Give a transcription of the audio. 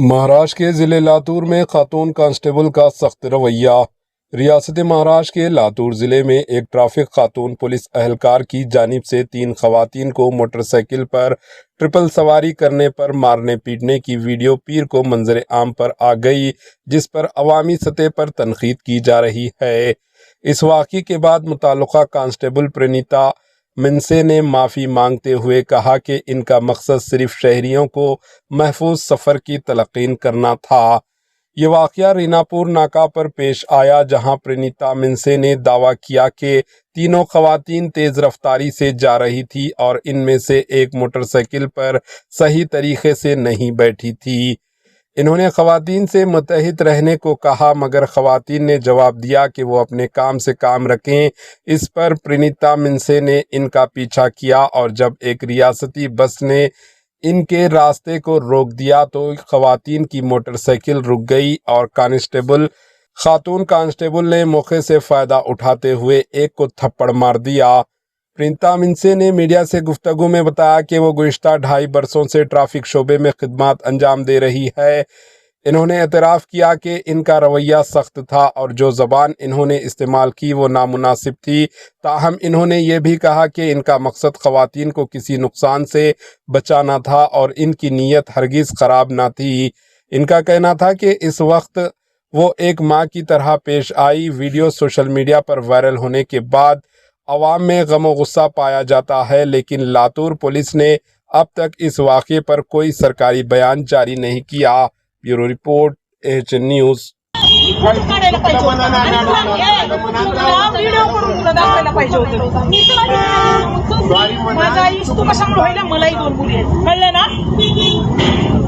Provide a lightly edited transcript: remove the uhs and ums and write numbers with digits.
مہاراشٹر کے ضلع لاتور میں خاتون کانسٹیبل کا سخت رویہ۔ ریاست مہاراشٹر کے لاتور ضلع میں ایک ٹریفک خاتون پولیس اہلکار کی جانب سے 3 خواتین کو موٹر سائیکل پر ٹرپل سواری کرنے پر مارنے پیٹنے کی ویڈیو پیر کو منظر عام پر آ گئی، جس پر عوامی سطح پر تنقید کی جا رہی ہے۔ اس واقعے کے بعد متعلقہ کانسٹیبل پرنیتا منسے نے معافی مانگتے ہوئے کہا کہ ان کا مقصد صرف شہریوں کو محفوظ سفر کی تلقین کرنا تھا۔ یہ واقعہ ریناپور ناکہ پر پیش آیا، جہاں پرنیتا منسے نے دعویٰ کیا کہ تینوں خواتین تیز رفتاری سے جا رہی تھی اور ان میں سے ایک موٹر سائیکل پر صحیح طریقے سے نہیں بیٹھی تھی۔ انہوں نے خواتین سے متحد رہنے کو کہا، مگر خواتین نے جواب دیا کہ وہ اپنے کام سے کام رکھیں۔ اس پر پرنیتا منسے نے ان کا پیچھا کیا اور جب ایک ریاستی بس نے ان کے راستے کو روک دیا تو خواتین کی موٹر سائیکل رک گئی اور خاتون کانسٹیبل نے موقع سے فائدہ اٹھاتے ہوئے ایک کو تھپڑ مار دیا۔ پرنیتا منسے نے میڈیا سے گفتگو میں بتایا کہ وہ گزشتہ 2.5 برسوں سے ٹریفک شعبے میں خدمات انجام دے رہی ہے۔ انہوں نے اعتراف کیا کہ ان کا رویہ سخت تھا اور جو زبان انہوں نے استعمال کی وہ نامناسب تھی، تاہم انہوں نے یہ بھی کہا کہ ان کا مقصد خواتین کو کسی نقصان سے بچانا تھا اور ان کی نیت ہرگز خراب نہ تھی۔ ان کا کہنا تھا کہ اس وقت وہ ایک ماں کی طرح پیش آئی۔ ویڈیو سوشل میڈیا پر وائرل ہونے کے بعد عوام میں غم و غصہ پایا جاتا ہے، لیکن لاتور پولیس نے اب تک اس واقعے پر کوئی سرکاری بیان جاری نہیں کیا۔ Bureau report AHN news.